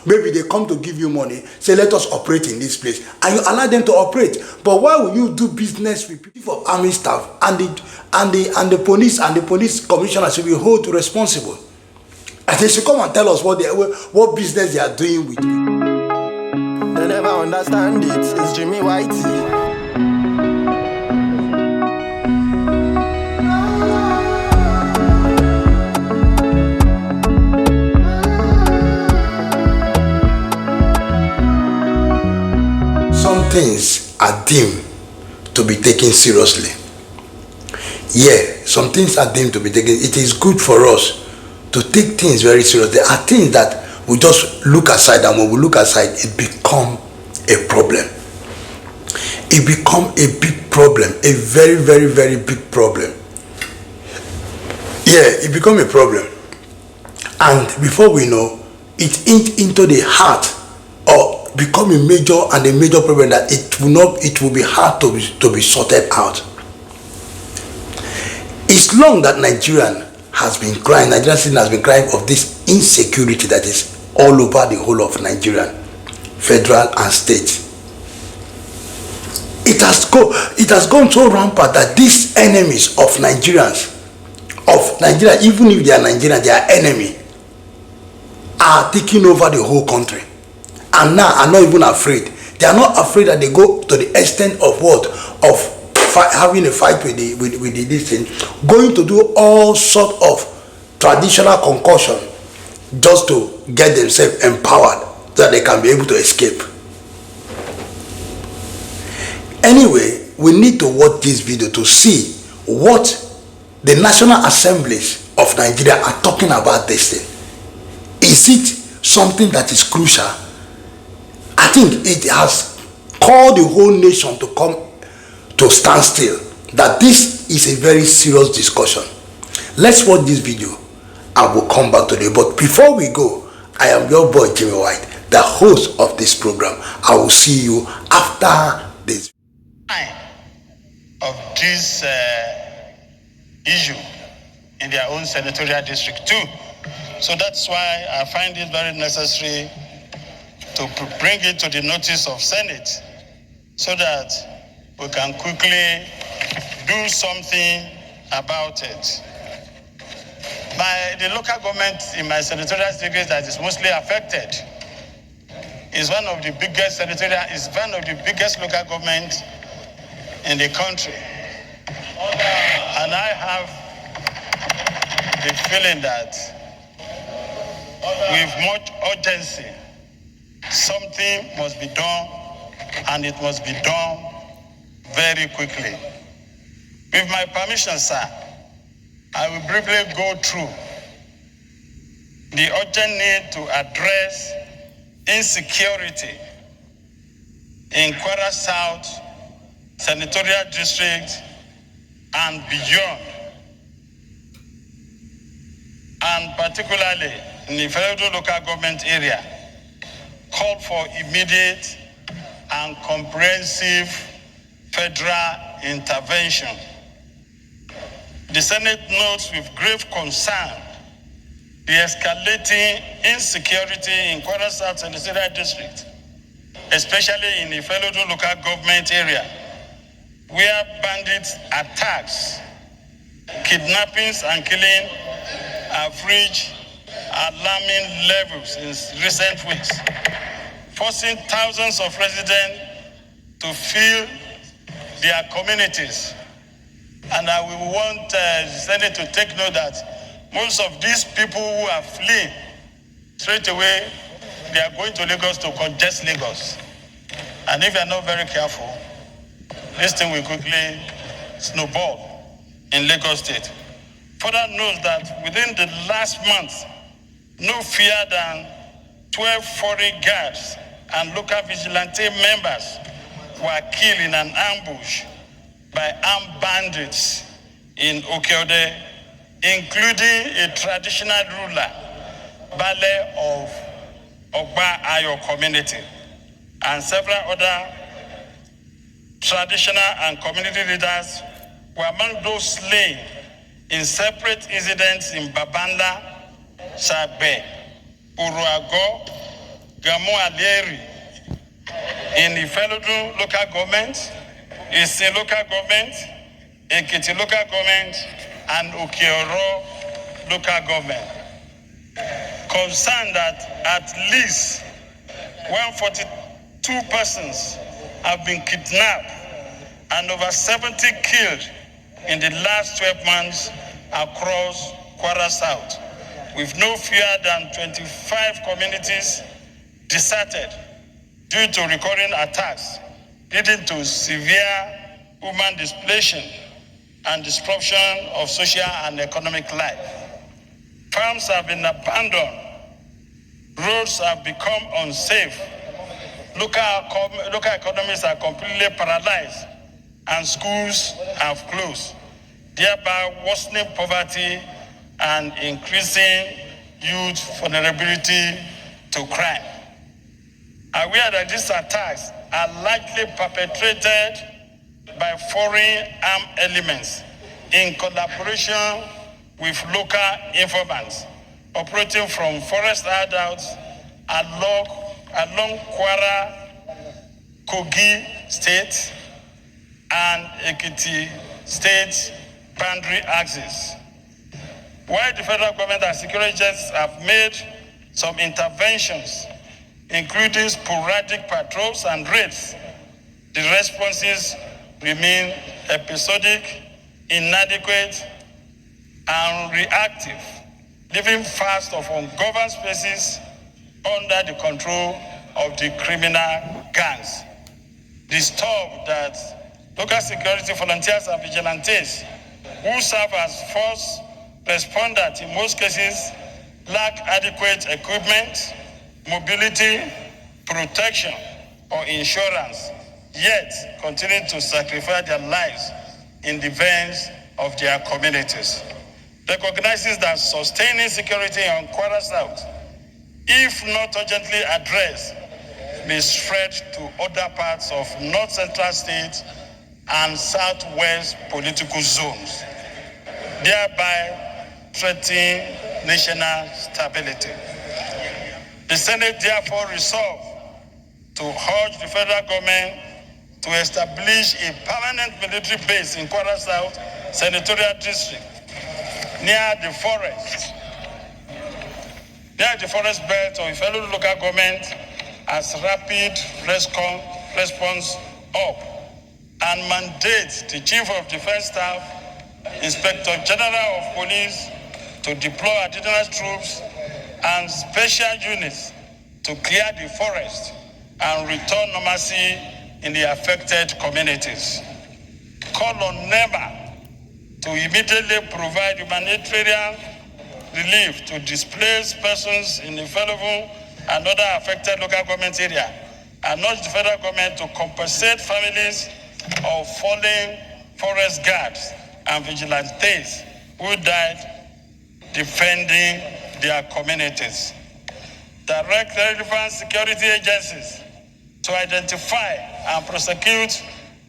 Maybe they come to give you money, say let us operate in this place, and you allow them to operate. But why will you do business with people of army staff and the police commissioner should be held responsible? And they should come and tell us what business they are doing with. They never understand it. It's Jimmy Whitey. Some things are deemed to be taken seriously. Yeah, some things are deemed to be taken. It is good for us to take things very seriously. There are things that we just look aside, and when we look aside, it become a problem. It become a big problem, a very, very, very big problem. Yeah, it become a problem. And before we know, it into the heart or become a major problem that it will be hard to be sorted out. It's long that Nigerian has been crying of this insecurity that is all over the whole of Nigeria, federal and state. It has gone so rampant that these enemies of Nigeria, even if they are Nigerian, they are enemy, are taking over the whole country. And now are not even afraid. They are not afraid that they go to the extent of what? Of having a fight with this thing, going to do all sort of traditional concussion just to get themselves empowered so that they can be able to escape. Anyway, we need to watch this video to see what the National Assemblies of Nigeria are talking about this thing. Is it something that is crucial? I think it has called the whole nation to come to stand still, that this is a very serious discussion. Let's watch this video and we'll come back today. But before we go, I am your boy Jimmy White, the host of this program. I will see you after this. Of this issue in their own senatorial district too. So that's why I find it very necessary to bring it to the notice of Senate so that we can quickly do something about it. The local government in my senatorial district that is mostly affected is one of the biggest local governments in the country. And I have the feeling that with much urgency, something must be done, and it must be done very quickly. With my permission, sir, I will briefly go through the urgent need to address insecurity in Kwara South Senatorial District and beyond, and particularly in the federal local government area, called for immediate and comprehensive federal intervention. The Senate notes with grave concern the escalating insecurity in Kwara South Senatorial District, especially in the federal local government area, where bandits attacks, kidnappings and killing have reached alarming levels in recent weeks, forcing thousands of residents to flee their communities. And I will want the Senate to take note that most of these people who are fleeing, straight away, they are going to Lagos to congest Lagos. And if you are not very careful, this thing will quickly snowball in Lagos State. Further note that within the last month, no fewer than 12 foreign guards and local vigilante members were killed in an ambush by armed bandits in Okeode, including a traditional ruler, Bale of Ogba Ayo community, and several other traditional and community leaders were among those slain in separate incidents in Babanda, Sabe, Uruago, Gamo Aleri in the Ifelodun local government, Ise local government, Ekiti local government, and Okeoro local government. Concerned that at least 142 persons have been kidnapped and over 70 killed in the last 12 months across Kwara South, with no fewer than 25 communities deserted due to recurring attacks, leading to severe human displacement and disruption of social and economic life. Farms have been abandoned, roads have become unsafe, local economies are completely paralyzed, and schools have closed, thereby worsening poverty and increasing youth vulnerability to crime. Aware that these attacks are likely perpetrated by foreign armed elements in collaboration with local informants operating from forest adults along Kwara, Kogi State, and Ekiti State boundary axis. While the federal government and security agencies have made some interventions, including sporadic patrols and raids, the responses remain episodic, inadequate, and reactive, leaving vast of ungoverned spaces under the control of the criminal gangs. Disturbed that local security volunteers and vigilantes who serve as first responders in most cases lack adequate equipment, mobility, protection, or insurance, yet continue to sacrifice their lives in defense of their communities. Recognizes that sustaining security on Kwara South, if not urgently addressed, may spread to other parts of North Central states and Southwest political zones, thereby threatening national stability. The Senate therefore resolved to urge the federal government to establish a permanent military base in Kwara South Senatorial District near the forest belt of fellow local government as rapid response up, and mandate the Chief of Defense Staff, Inspector General of Police to deploy additional troops and special units to clear the forest and return normalcy in the affected communities. Call on NEMA to immediately provide humanitarian relief to displaced persons in the Ifelodun and other affected local government area, and urge the federal government to compensate families of fallen forest guards and vigilantes who died defending their communities. Direct relevant security agencies to identify and prosecute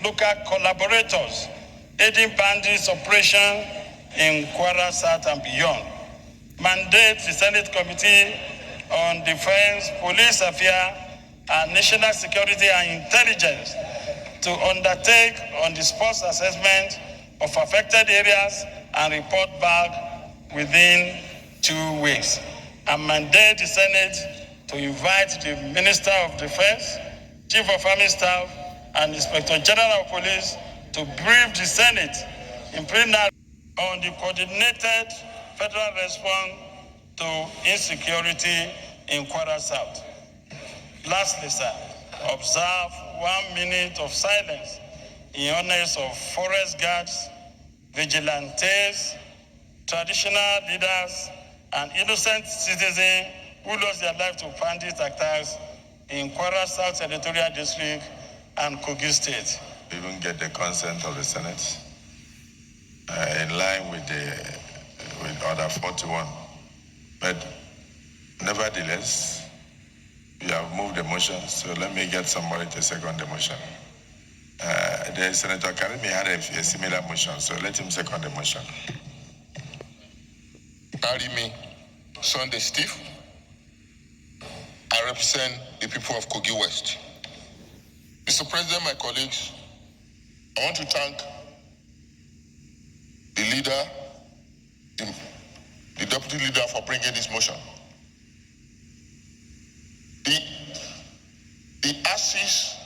local collaborators aiding bandits' operation in Kwara South and beyond. Mandate the Senate Committee on Defense, Police Affairs, and National Security and Intelligence to undertake on-the-spot assessment of affected areas and report back within 2 weeks. And mandate the Senate to invite the Minister of Defense, Chief of Army Staff, and Inspector General of Police to brief the Senate in plenary on the coordinated federal response to insecurity in Kwara South. Lastly, sir, observe 1 minute of silence in honor of forest guards, vigilantes, traditional leaders, and innocent citizens who lost their life to bandit attacks in Kwara South Senatorial District and Kogi State. We even get the consent of the Senate in line with Order 41. But nevertheless, we have moved the motion, so let me get somebody to second the motion. The Senator Karimi had a similar motion, so let him second the motion. Karimi, Sunday Steve. I represent the people of Kogi West. Mr. President, my colleagues, I want to thank the leader, the deputy leader for bringing this motion. The axis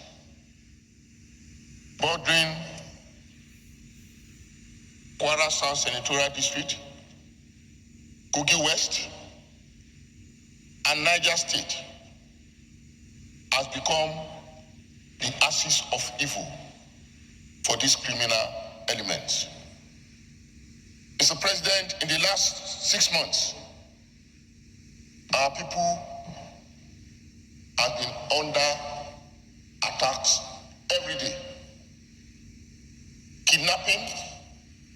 bordering Kwara South Senatorial District, Kogi West, and Niger State has become the axis of evil for these criminal elements. Mr. President, in the last 6 months, our people have been under attacks every day. Kidnapping,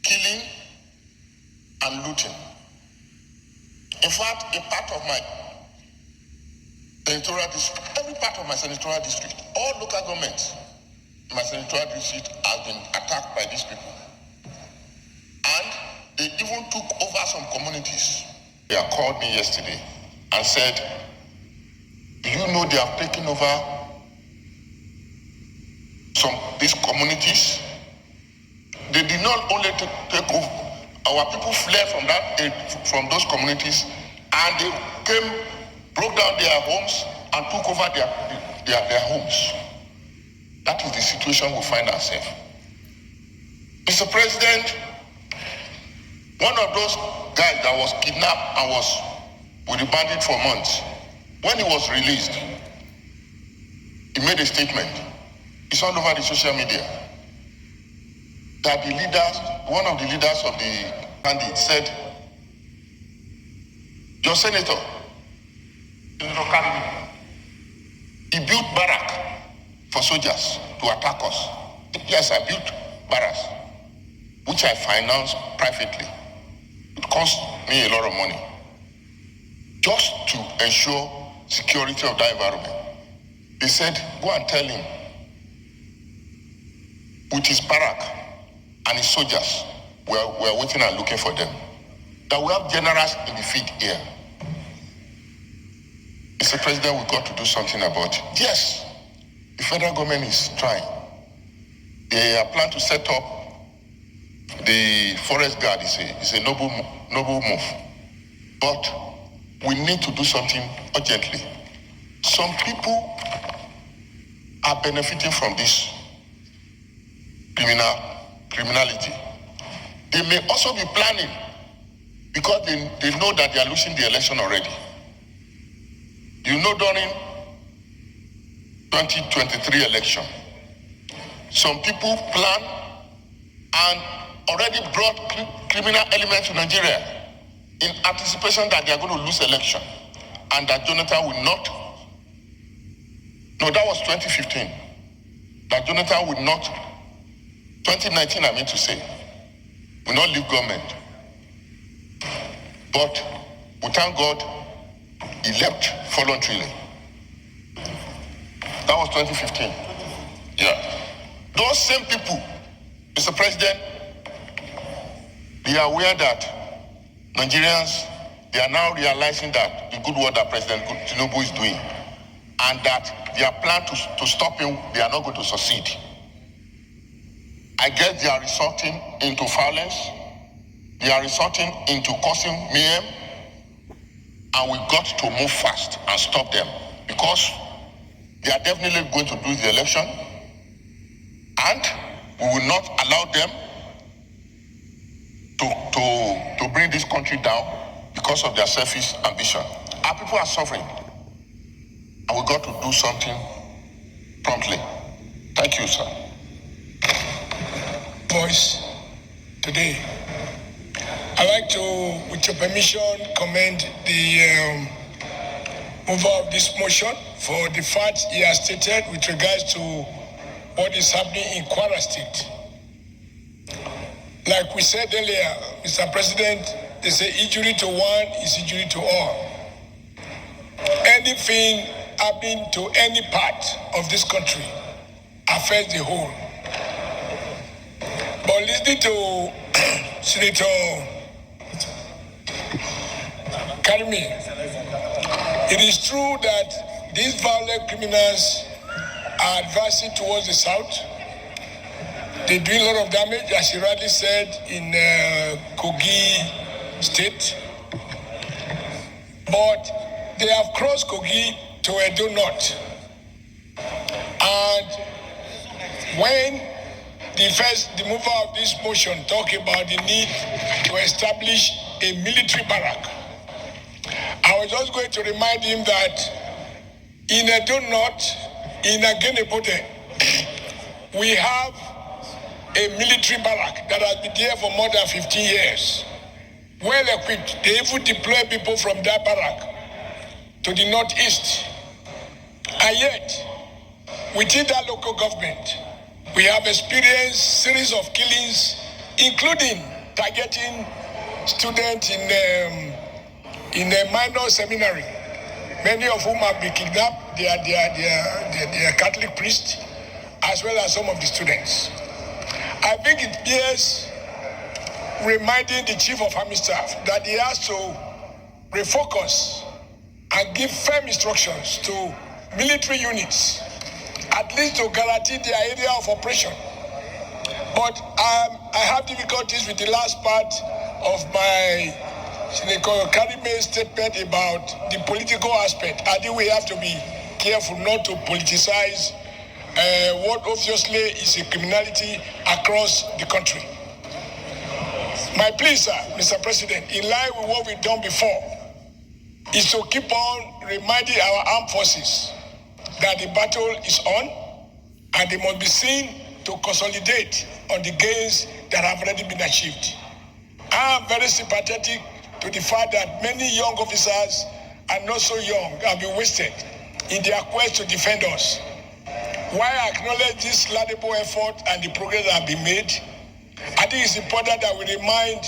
killing, and looting. In fact, a part of my senatorial district, every part of my senatorial district, all local governments in my senatorial district have been attacked by these people. And they even took over some communities. They called me yesterday and said, do you know they have taken over these communities? They did not only take over, our people fled from those communities, and they broke down their homes and took over their homes. That is the situation we find ourselves. Mr. President, one of those guys that was kidnapped and was with the bandit for months, when he was released, he made a statement. It's all over the social media. That the leaders, one of the leaders of the bandits said, your senator, he built barracks for soldiers to attack us. Yes, I built barracks, which I financed privately. It cost me a lot of money just to ensure security of that environment. They said, go and tell him with his barrack and his soldiers, we're waiting and looking for them. That we have generals in the field here. Mr. President, we've got to do something about it. Yes, the federal government is trying. They are planning to set up the forest guard. It's a noble move. But we need to do something urgently. Some people are benefiting from this criminality. They may also be planning because they know that they are losing the election already. You know, during 2023 election, some people plan and already brought criminal elements to Nigeria in anticipation that they are going to lose election and that Jonathan will not. No, that was 2015. That Jonathan would not, 2019 I mean to say, will not leave government. But we thank God he left voluntarily. That was 2015. Yeah. Those same people, Mr. President, they are aware that Nigerians, they are now realizing that the good work that President Tinubu is doing, and that their plan to stop him, they are not going to succeed. I guess they are resorting into violence. They are resorting into causing mayhem. And we got to move fast and stop them because they are definitely going to lose the election. And we will not allow them to bring this country down because of their selfish ambition. Our people are suffering. And we got to do something promptly. Thank you, sir. Voice today. I'd like to, with your permission, commend the mover of this motion for the facts he has stated with regards to what is happening in Kwara State. Like we said earlier, Mr. President, they say injury to one is injury to all. Anything happening to any part of this country affects the whole. But listening to Senator Karimi, it is true that these violent criminals are advancing towards the south. They're doing a lot of damage, as you rightly said, in Kogi State. But they have crossed Kogi to Edo North. And when the mover of this motion talk about the need to establish a military barrack, I was just going to remind him that in Edo North, in Agenebote, we have a military barrack that has been there for more than 15 years. Well equipped. They even deploy people from that barrack to the northeast. And yet, within that local government, we have experienced series of killings, including targeting students in a minor seminary, many of whom have been kidnapped. They are Catholic priests, as well as some of the students. I think it bears reminding the Chief of Army Staff that he has to refocus and give firm instructions to military units, at least to guarantee their area of operation. But I have difficulties with the last part of my Karime statement about the political aspect. I think we have to be careful not to politicize what obviously is a criminality across the country. My plea, sir, Mr. President, in line with what we've done before, is to keep on reminding our armed forces that the battle is on and they must be seen to consolidate on the gains that have already been achieved. I am very sympathetic to the fact that many young officers and not so young have been wasted in their quest to defend us. While I acknowledge this laudable effort and the progress that have been made, I think it's important that we remind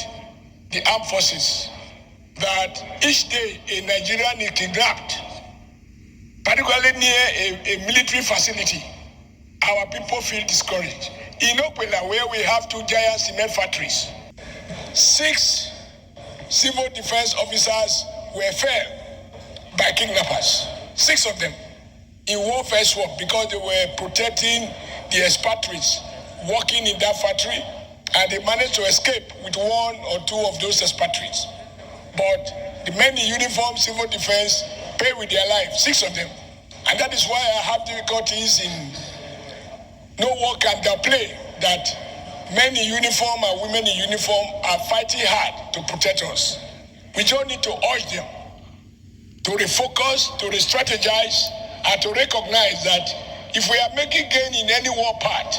the armed forces that each day a Nigerian is kidnapped, particularly near a military facility. Our people feel discouraged. In Okwela, where we have 2 giant cement factories, 6 civil defense officers were felled by kidnappers. 6 of them in warfare swap because they were protecting the expatriates working in that factory, and they managed to escape with 1 or 2 of those expatriates. But the men in uniform, civil defense, pay with their lives, 6 of them. And that is why I have difficulties in no one can downplay that men in uniform and women in uniform are fighting hard to protect us. We just need to urge them to refocus, to re-strategize, and to recognize that if we are making gain in any war part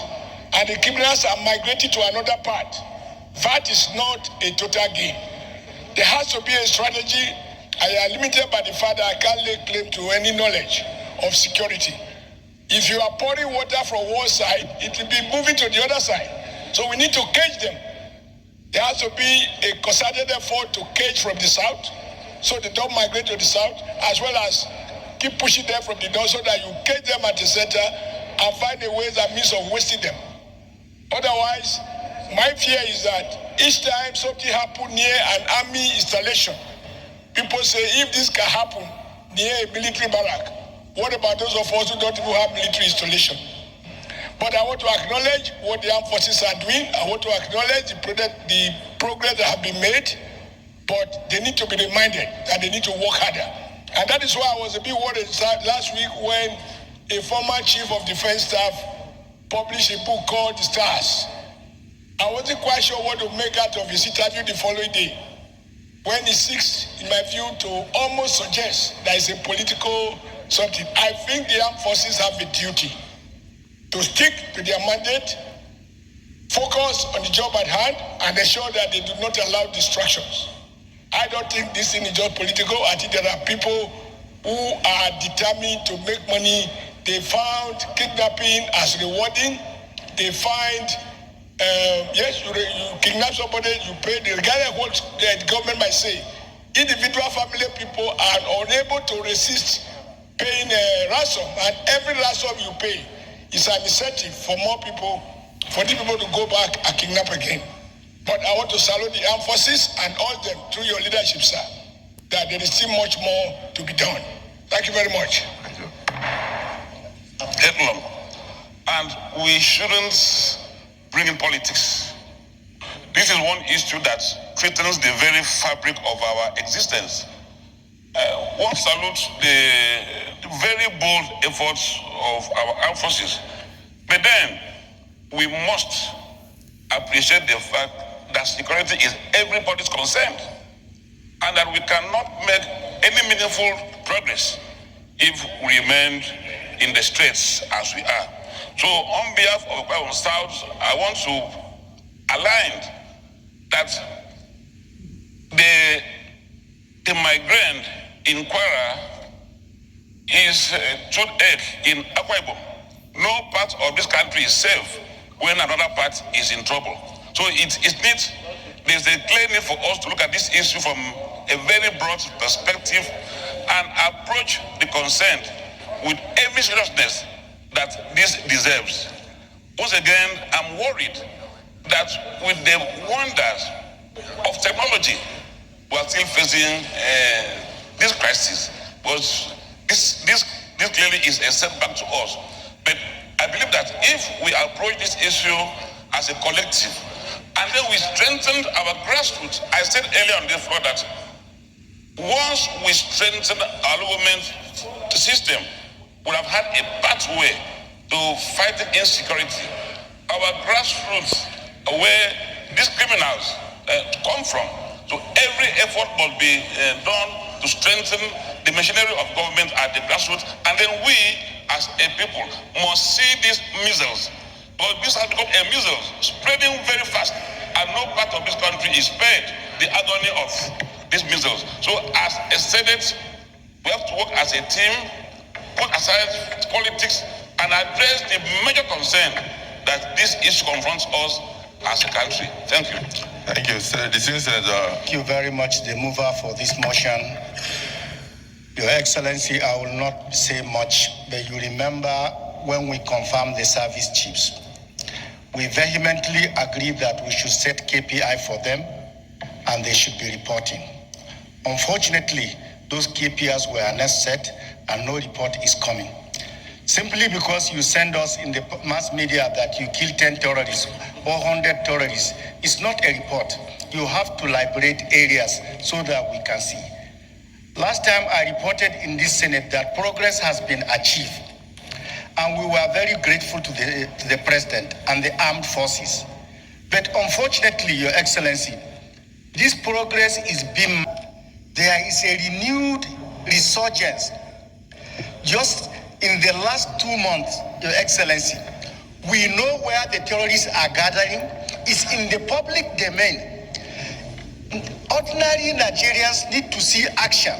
and the criminals are migrating to another part, that is not a total gain. There has to be a strategy. I am limited by the fact that I can't lay claim to any knowledge of security. If you are pouring water from one side, it will be moving to the other side. So we need to cage them. There has to be a concerted effort to cage from the south, so they don't migrate to the south, as well as keep pushing them from the north so that you cage them at the center and find a ways and means of wasting them. Otherwise, my fear is that each time something happens near an army installation, people say, if this can happen near a military barrack, what about those of us who don't even have military installation? But I want to acknowledge what the armed forces are doing. I want to acknowledge the progress that have been made, but they need to be reminded that they need to work harder. And that is why I was a bit worried last week when a former chief of defense staff published a book called The Stars. I wasn't quite sure what to make out of his interview the following day, when he seeks, in my view, to almost suggest there is a political something. I think the armed forces have a duty to stick to their mandate, focus on the job at hand, and ensure that they do not allow distractions. I don't think this thing is just political. I think there are people who are determined to make money. They found kidnapping as rewarding. They find, yes, you kidnap somebody, you pay. Regardless of what the government might say, individual family people are unable to resist paying a ransom, and every ransom you pay is an incentive for more people, for the people to go back and kidnap again. But I want to salute the armed forces and urge them through your leadership, sir, that there is still much more to be done. Thank you very much. Thank you. curriculum, and we shouldn't bring in politics. This is one issue that threatens the very fabric of our existence. One salutes the very bold efforts of our armed forces, but then we must appreciate the fact that security is everybody's concern, and that we cannot make any meaningful progress if we remain in the straits as we are. So on behalf of Kwara South, I want to align that the migrant in Kwara is toothache in Akwa Ibom. No part of this country is safe when another part is in trouble. So there's a clear need for us to look at this issue from a very broad perspective and approach the concern with every seriousness that this deserves. Once again, I'm worried that with the wonders of technology, we are still facing this crisis. Because this clearly is a setback to us. But I believe that if we approach this issue as a collective, and then we strengthen our grassroots, I said earlier on this floor that once we strengthen our government system, we'll have had a pathway to fight insecurity. Our grassroots, where these criminals come from, so every effort must be done to strengthen the machinery of government at the grassroots, and then we, as a people, must see these measles. But this has become a measles, spreading very fast, and no part of this country is spared the agony of these measles. So as a Senate, we have to work as a team, put aside politics, and address the major concern that this issue confronts us as a country. Thank you. Thank you, Senator. Thank you very much, the mover for this motion. Your Excellency, I will not say much, but you remember when we confirmed the service chiefs, we vehemently agreed that we should set KPI for them and they should be reporting. Unfortunately, those KPIs were not set and no report is coming. Simply because you send us in the mass media that you killed 10 terrorists or 100 terrorists, it's not a report. You have to liberate areas so that we can see. Last time I reported in this Senate that progress has been achieved, and we were very grateful to the President and the armed forces. But unfortunately, Your Excellency, this progress is being, there is a renewed resurgence. Just in the last 2 months, Your Excellency, we know where the terrorists are gathering. It's in the public domain. Ordinary Nigerians need to see action.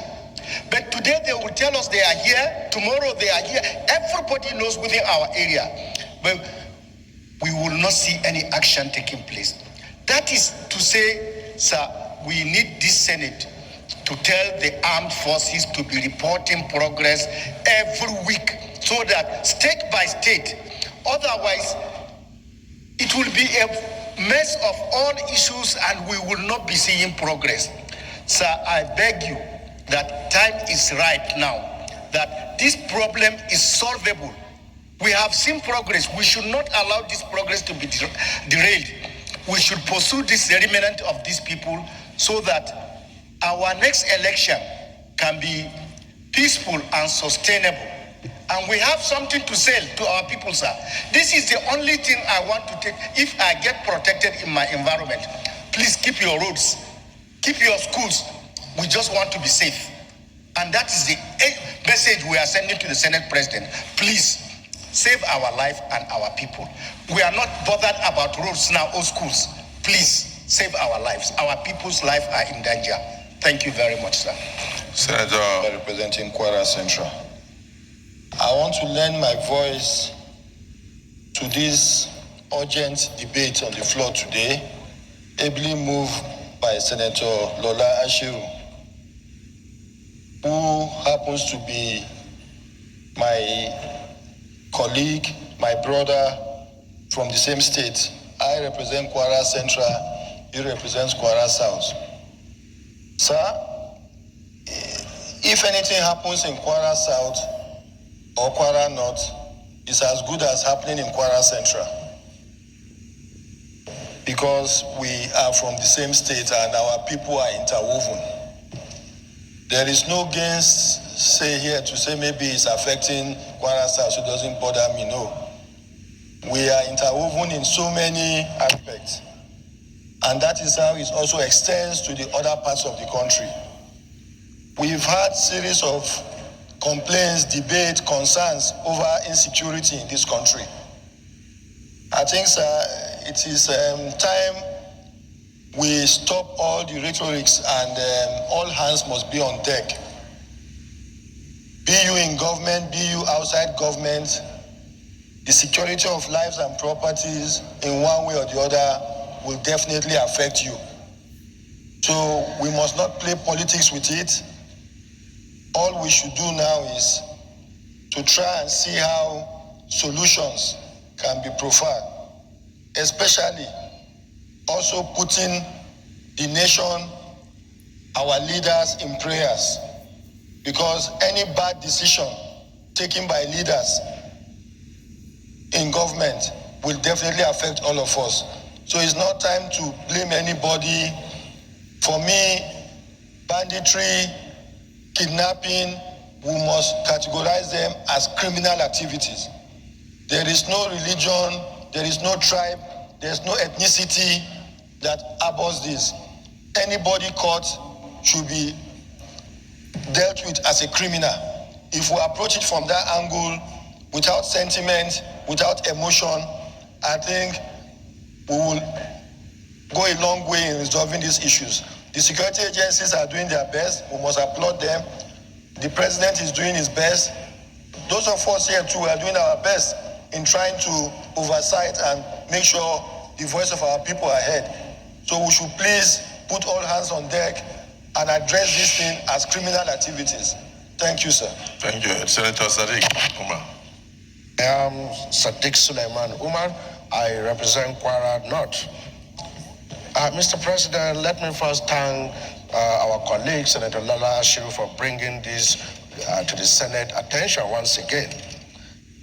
But today they will tell us they are here, tomorrow they are here. Everybody knows within our area. But we will not see any action taking place. That is to say, sir, we need this Senate to tell the armed forces to be reporting progress every week so that state by state, otherwise it will be a mess of all issues and we will not be seeing progress. Sir, I beg you that time is right now, that this problem is solvable. We have seen progress. We should not allow this progress to be derailed. We should pursue this remnant of these people so that our next election can be peaceful and sustainable. And we have something to sell to our people, sir. This is the only thing I want to take. If I get protected in my environment, please keep your roads, keep your schools. We just want to be safe. And that is the message we are sending to the Senate President. Please save our life and our people. We are not bothered about roads now or schools. Please save our lives. Our people's lives are in danger. Thank you very much, sir. Senator representing Kwara Central. I want to lend my voice to this urgent debate on the floor today, ably moved by Senator Lola Ashiru, who happens to be my colleague, my brother from the same state. I represent Kwara Central, he represents Kwara South. Sir, if anything happens in Kwara South or Kwara North, is as good as happening in Kwara Central. Because we are from the same state and our people are interwoven. There is no say here to say maybe it's affecting Kwara South, so it doesn't bother me, no. We are interwoven in so many aspects. And that is how it also extends to the other parts of the country. We've had series of complaints, debate, concerns over insecurity in this country. I think, sir, it is time we stop all the rhetorics and all hands must be on deck. Be you in government, be you outside government, the security of lives and properties in one way or the other will definitely affect you. So we must not play politics with it. All we should do now is to try and see how solutions can be profiled, especially also putting the nation, our leaders in prayers, because any bad decision taken by leaders in government will definitely affect all of us. So it's not time to blame anybody. For me, banditry, kidnapping, we must categorize them as criminal activities. There is no religion, there is no tribe, there is no ethnicity that abhors this. Anybody caught should be dealt with as a criminal. If we approach it from that angle, without sentiment, without emotion, I think we will go a long way in resolving these issues. The security agencies are doing their best. We must applaud them. The president is doing his best. Those of us here too are doing our best in trying to oversight and make sure the voice of our people are heard. So we should please put all hands on deck and address this thing as criminal activities. Thank you, sir. Thank you. Senator Sadiq Umar. I am Sadiq Suleiman Umar. I represent Kwara North. Mr. President, let me first thank our colleague, Senator Lala Ashiru, for bringing this to the Senate attention once again.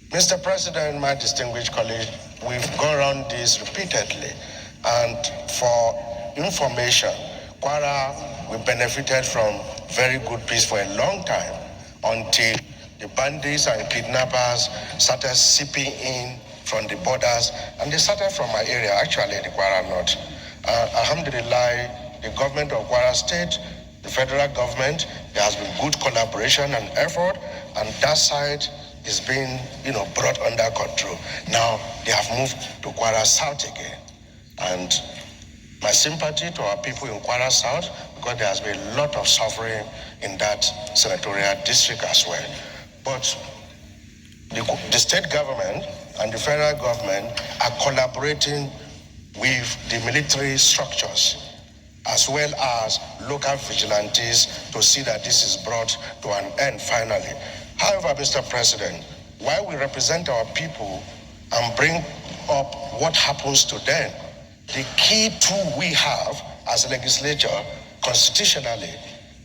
Mr. President, my distinguished colleague, we've gone around this repeatedly, and for information, Kwara, we benefited from very good peace for a long time until the bandits and kidnappers started seeping in from the borders, and they started from my area, actually the Kwara North. Alhamdulillah, the government of Kwara State, the federal government, there has been good collaboration and effort, and that side is being, brought under control. Now they have moved to Kwara South again, and my sympathy to our people in Kwara South, because there has been a lot of suffering in that senatorial district as well. But the state government and the federal government are collaborating with the military structures as well as local vigilantes to see that this is brought to an end finally. However, Mr. President, while we represent our people and bring up what happens to them, the key tool we have as a legislature constitutionally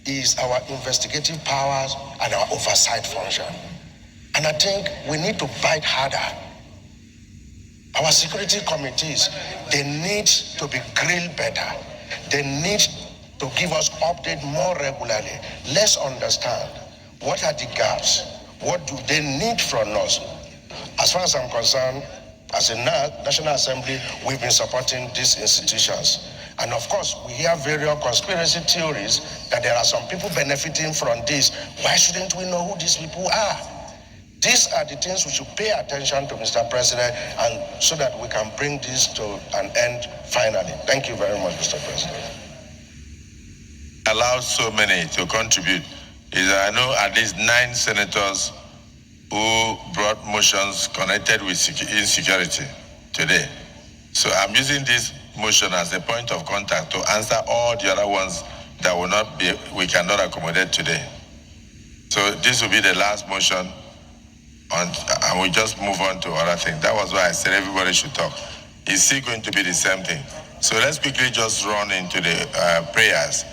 is our investigative powers and our oversight function. And I think we need to bite harder. Our security committees, they need to be grilled better. They need to give us updates more regularly. Let's understand what are the gaps, what do they need from us. As far as I'm concerned, as a National Assembly, we've been supporting these institutions. And of course, we hear various conspiracy theories that there are some people benefiting from this. Why shouldn't we know who these people are? These are the things we should pay attention to, Mr. President, and so that we can bring this to an end finally. Thank you very much, Mr. President. Allow so many to contribute is that I know at least 9 senators who brought motions connected with insecurity today. So I'm using this motion as a point of contact to answer all the other ones that we cannot accommodate today. So this will be the last motion, and we just move on to other things. That was why I said everybody should talk. It's still going to be the same thing. So let's quickly just run into the prayers.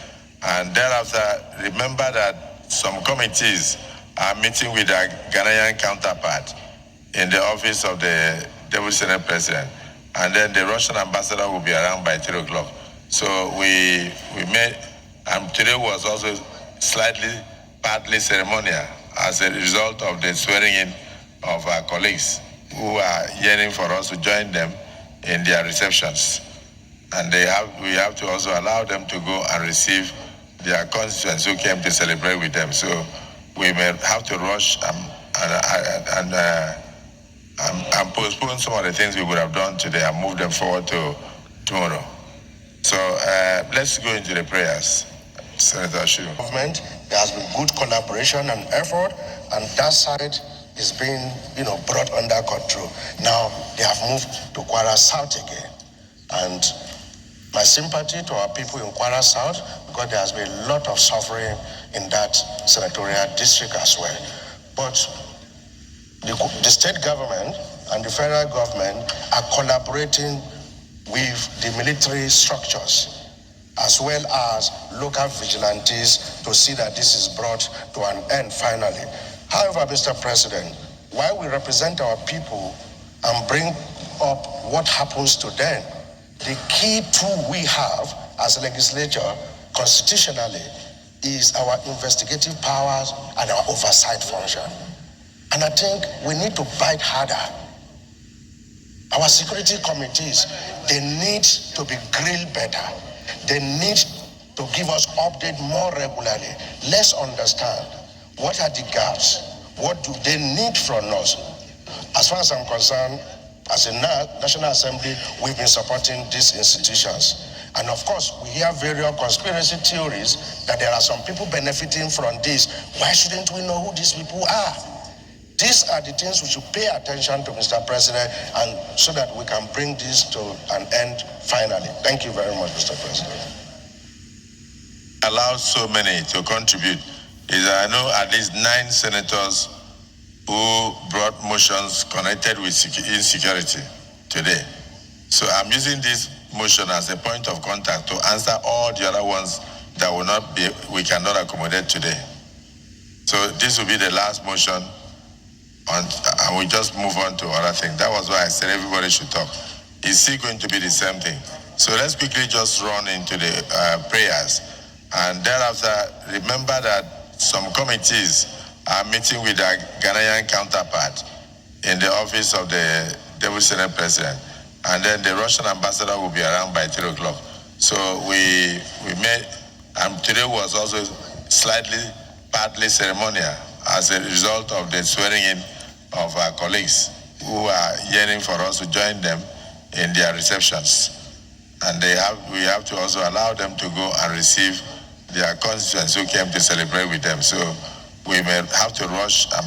And thereafter, remember that some committees are meeting with their Ghanaian counterpart in in the office of the Deputy Senate President. And then the Russian ambassador will be around by 3 o'clock. So we made, and today was also partly ceremonial as a result of the swearing in of our colleagues who are yearning for us to join them in their receptions. And we have to also allow them to go and receive their constituents who came to celebrate with them. So we may have to rush and postpone some of the things we would have done today and move them forward to tomorrow. So let's go into the prayers. Senator Oshiomhole. Government, there has been good collaboration and effort, and that side is being, brought under control. Now they have moved to Kwara South again, and my sympathy to our people in Kwara South, because there has been a lot of suffering in that senatorial district as well. But the state government and the federal government are collaborating with the military structures as well as local vigilantes to see that this is brought to an end finally. However, Mr. President, while we represent our people and bring up what happens to them, the key tool we have as a legislature constitutionally is our investigative powers and our oversight function. And I think we need to bite harder. Our security committees, they need to be grilled better. They need to give us updates more regularly. Let's understand what are the gaps, what do they need from us. As far as I'm concerned, as a National Assembly, we've been supporting these institutions. And of course, we hear various conspiracy theories that there are some people benefiting from this. Why shouldn't we know who these people are? These are the things we should pay attention to, Mr. President, and so that we can bring this to an end finally. Thank you very much, Mr. President. Allowed so many to contribute is that I know at least 9 senators who brought motions connected with insecurity today. So I'm using this motion as a point of contact to answer all the other ones that we cannot accommodate today. So this will be the last motion, and we just move on to other things. That was why I said everybody should talk. It's still going to be the same thing. So let's quickly just run into the prayers. And thereafter, remember that some committees are meeting with their Ghanaian counterpart in the office of the Deputy Senate President. And then the Russian ambassador will be around by 3 o'clock. So we met, and today was also partly ceremonial as a result of the swearing in of our colleagues who are yearning for us to join them in their receptions. And we have to also allow them to go and receive their constituents who came to celebrate with them. So we may have to rush and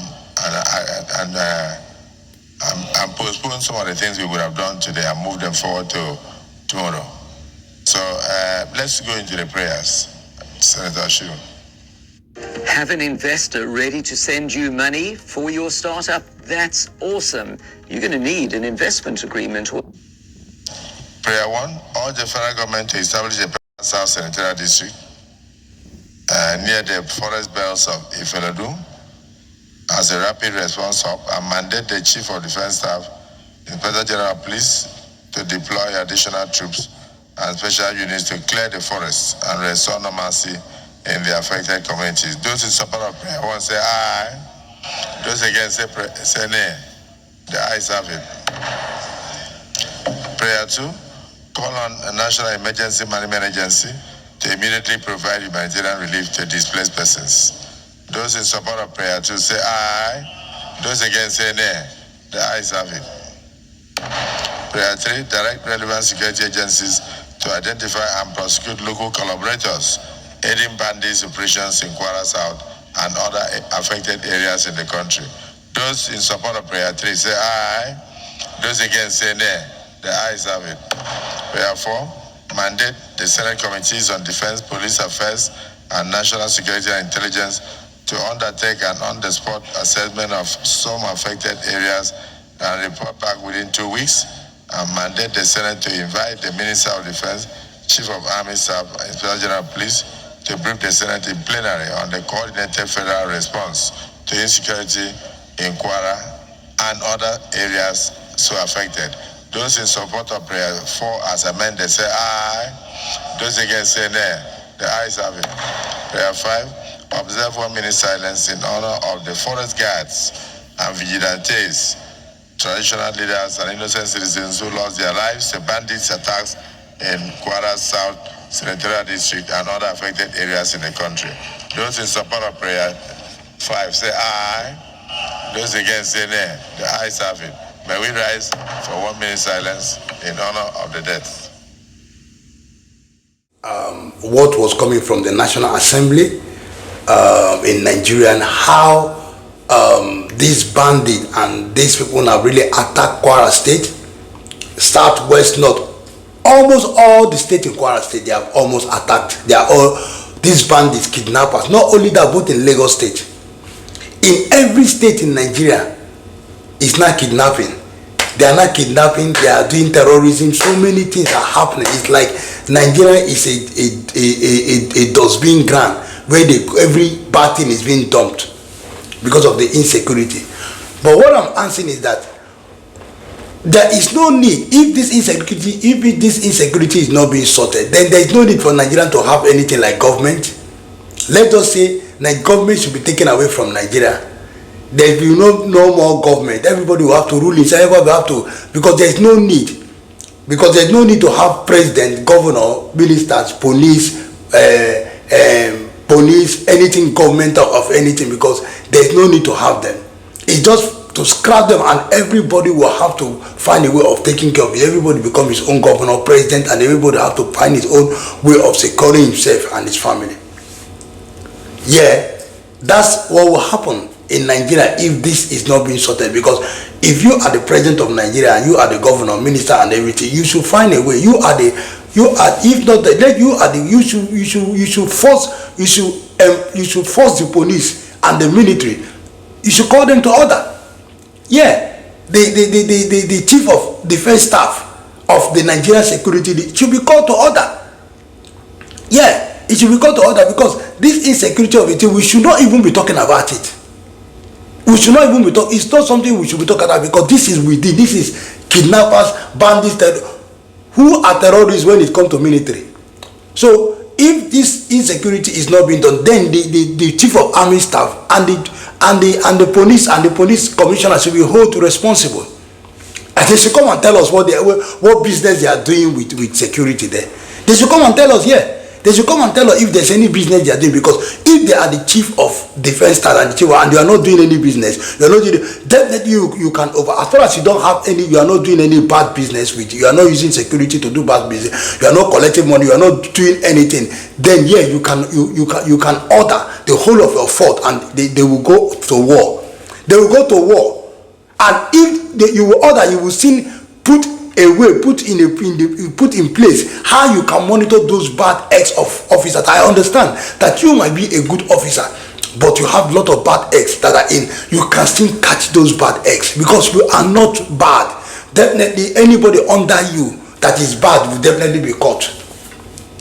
postpone some of the things we would have done today and move them forward to tomorrow. So let's go into the prayers. Senator Oshiomhole. Have an investor ready to send you money for your startup? That's awesome. You're going to need an investment agreement. Prayer 1, urge the federal government to establish a South Senatorial District near the forest belts of Ifelodun as a rapid response hub and mandate the Chief of Defense Staff, Inspector General of Police to deploy additional troops and special units to clear the forests and restore normalcy in the affected communities. Those in support of prayer 1 say aye. Those against say nay. The ayes have it. Prayer 2, call on a National Emergency Management Agency to immediately provide humanitarian relief to displaced persons. Those in support of prayer 2 say aye. Those against say nay. The ayes have it. Prayer 3, direct relevant security agencies to identify and prosecute local collaborators aiding bandits operations in Kwara South and other affected areas in the country. Those in support of prayer 3 say aye. Those against say nay. The ayes have it. Prayer 4, mandate the Senate Committees on Defense, Police Affairs, and National Security and Intelligence to undertake an on-the-spot assessment of some affected areas and report back within 2 weeks, and mandate the Senate to invite the Minister of Defense, Chief of Army Staff, and Inspector General of Police to brief the Senate in plenary on the coordinated federal response to insecurity in Kwara and other areas so affected. Those in support of prayer 4 as amended say aye. Those against say nay. The ayes have it. Prayer 5, observe 1 minute silence in honor of the forest guards and vigilantes, traditional leaders and innocent citizens who lost their lives to bandits attacks in Kwara South Senatorial District and other affected areas in the country. Those in support of prayer 5 say aye. Those against say nay. The ayes have it. May we rise for 1 minute silence in honor of the death. What was coming from the National Assembly in Nigeria and how these bandits and these people have really attacked Kwara State, South, West, North, almost all the states in Kwara State, they have almost attacked. They are all these bandits, kidnappers. Not only that, both in Lagos State. In every state in Nigeria, it's not kidnapping. They are not kidnapping, they are doing terrorism. So many things are happening. It's like Nigeria is a dustbin ground where every bad thing is being dumped because of the insecurity. But what I'm answering is that there is no need, if this insecurity is not being sorted, then there is no need for Nigeria to have anything like government. Let us say that government should be taken away from Nigeria. There will be no more government. Everybody will have to rule inside. Everybody will have to, because there is no need. Because there is no need to have president, governor, ministers, police, anything governmental of anything, because there is no need to have them. It's just to scrap them, and everybody will have to find a way of taking care of it. Everybody become his own governor, president, and everybody have to find his own way of securing himself and his family. Yeah, that's what will happen in Nigeria if this is not being sorted. Because if you are the president of Nigeria and you are the governor, minister, and everything, you should find a way. You should force the police and the military. You should call them to order. Yeah, the chief of defense staff of the Nigerian security should be called to order. Yeah, it should be called to order, because this insecurity of it, we should not even be talking about it. We should not even be talking. It's not something we should be talking about, because this is within. This is kidnappers, bandits, who are terrorists when it comes to military. So if this insecurity is not being done, then the chief of army staff and the police commissioner should be held responsible. And they should come and tell us what business they are doing with security there. They should come and tell us, yeah. They should come and tell us if there's any business they are doing, because if they are the chief of defense staff and the chief and you are not doing any business, you are not doing, definitely you can over, as far as you don't have any, you are not doing any bad business with, you are not using security to do bad business, you are not collecting money, you are not doing anything, then yeah, you can order the whole of your fort and they will go to war. They will go to war, and if you will order, you will still put in place how you can monitor those bad acts of officers. I understand that you might be a good officer, but you have a lot of bad acts that are in. You can still catch those bad acts because you are not bad. Definitely anybody under you that is bad will definitely be caught.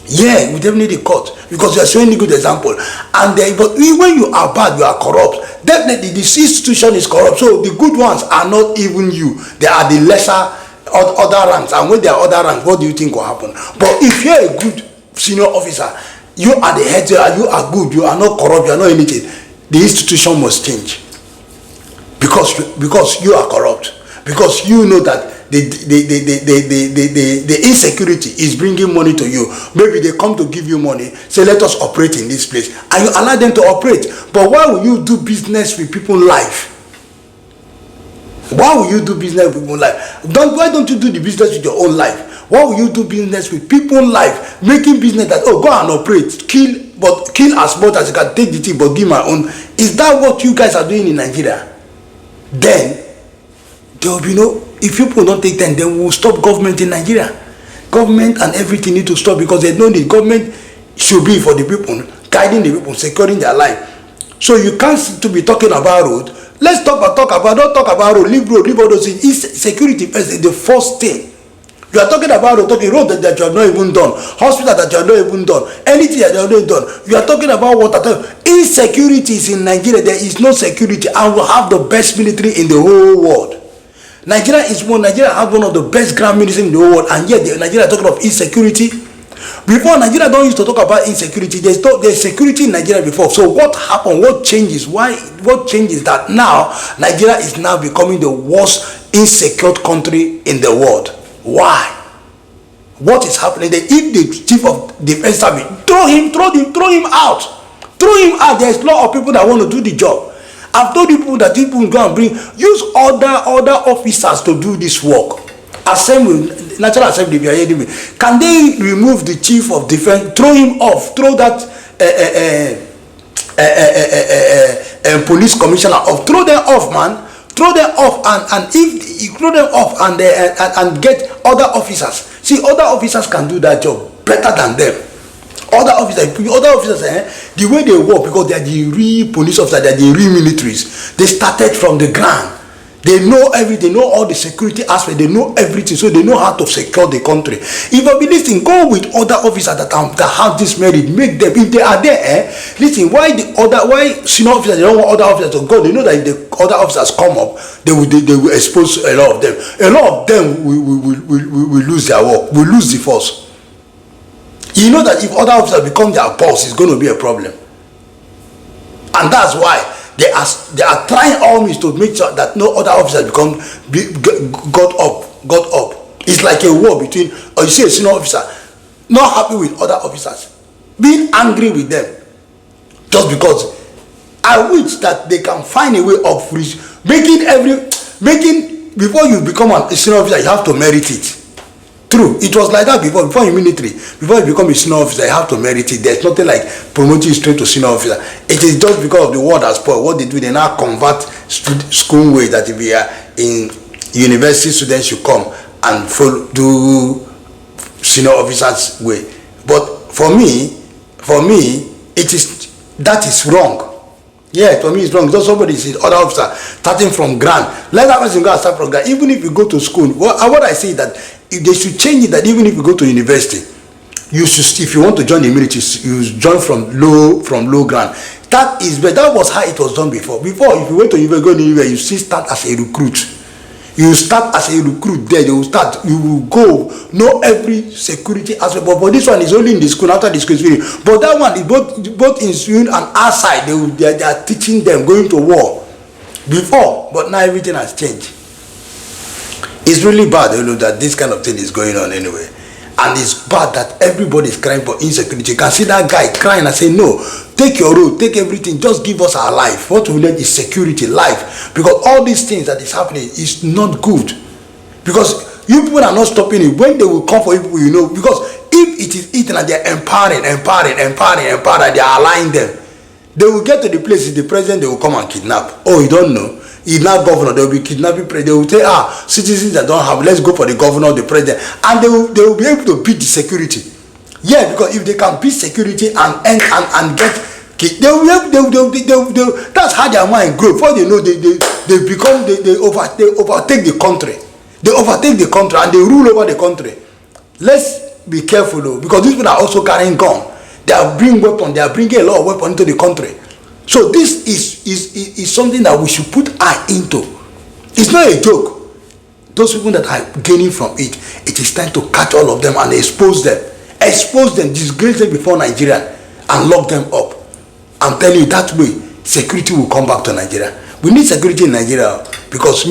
Yeah, will definitely be caught, because you are showing a good example. And but when you are bad, you are corrupt. Definitely this institution is corrupt. So the good ones are not even you. They are the lesser other ranks, and when there are other ranks, what do you think will happen? But if you are a good senior officer, you are the head, you are good, you are not corrupt, you are not anything, the institution must change, because you are corrupt, because you know that the insecurity is bringing money to you. Maybe they come to give you money, say let us operate in this place, and you allow them to operate. But why will you do business with people's life? Why will you do business with people's life? Why don't you do the business with your own life? Why will you do business with people's life? Making business that, oh, go and operate, kill as much as you can, take the thing, but give my own. Is that what you guys are doing in Nigeria? Then there will be no. If people don't take them, then we will stop government in Nigeria. Government and everything need to stop, because they know the government should be for the people, guiding the people, securing their life. So you can't to be talking about road. Let's don't talk about road, leave all those things. Security first is the first thing. You are talking about road that you have not even done, hospital that you have not even done, anything that you have not done. You are talking about water. Insecurity is in Nigeria. There is no security, and we have the best military in the whole world. Nigeria has one of the best ground military in the whole world, and yet Nigeria is talking of insecurity. Before, Nigeria don't used to talk about insecurity. There's security in Nigeria before. So what happened? What changes? What changes that now Nigeria is now becoming the worst insecure country in the world? Why? What is happening? If the chief of defense service, throw him out. Throw him out. There's a lot of people that want to do the job. I've told people that people go and use other officers to do this work. Assembly, National Assembly, if you are hearing me, can they remove the chief of defense, throw him off, throw that police commissioner off, throw them off, man, throw them off, and if you throw them off and get other officers. See, other officers can do that job better than them. Other officers, the way they work, because they are the real police officers, they are the real militaries. They started from the ground. They know everything, they know all the security aspects, they know everything, so they know how to secure the country. If I be listening, go with other officers that have this merit, make them, if they are there, listen, why senior officers, they don't want other officers to go, they know that if the other officers come up, they will expose a lot of them. A lot of them will lose their work, will lose the force. You know that if other officers become their boss, it's going to be a problem. And that's why they are trying all means to make sure that no other officers got up. It's like a war between, or you see a senior officer not happy with other officers, being angry with them, just because. I wish that they can find a way of making before you become a senior officer, you have to merit it. True, it was like that before you military. Before you become a senior officer, you have to merit it. There's nothing like promoting you straight to senior officer. It is just because of the world has spoiled. What they do, they now convert school way that if you are in university, students should come and do senior officers way. But for me, that is wrong. Yeah, for me it's wrong. Just somebody is other officer starting from ground. Let that person go and start from ground. Even if you go to school, what I say is that if they should change it, that even if you go to university, you should, if you want to join the military, you join from low ground. That was how it was done before. Before, if you went to university, you still start as a recruit. You start as a recruit there. You will go know every security aspect. But this one is only in the school, after the school is. But that one is both in school and outside. They are teaching them, going to war before. But now everything has changed. It's really bad, that this kind of thing is going on anyway. And it's bad that everybody is crying for insecurity. You can see that guy crying and say, no, take your road, take everything, just give us our life. What we need is security, life. Because all these things that is happening is not good. Because you people are not stopping it. When they will come for you, because if it is eaten and they are empowering, they are allowing them, they will get to the place, the president, they will come and kidnap. Oh, you don't know? He's not governor, they will be kidnapping president. They will say, citizens that don't have, let's go for the governor, the president, and they will be able to beat the security. Yeah, because if they can beat security and get, that's how their mind grows. Before they know, they overtake the country. They overtake the country and they rule over the country. Let's be careful though, because these people are also carrying gun. They are bringing weapons. They are bringing a lot of weapons into the country. So this is something that we should put eye into. It's not a joke. Those people that are gaining from it, it is time to catch all of them and expose them. Expose them, disgrace them before Nigeria, and lock them up. I'm telling you, that way, security will come back to Nigeria. We need security in Nigeria, because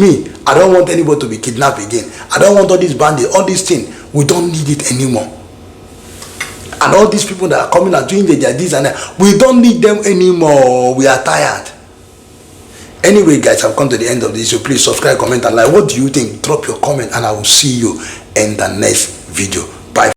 I don't want anybody to be kidnapped again. I don't want all these bandits, all these things. We don't need it anymore. And all these people that are coming and doing this and that, we don't need them anymore. We are tired. Anyway, guys, I've come to the end of this. So please subscribe, comment, and like. What do you think? Drop your comment, and I will see you in the next video.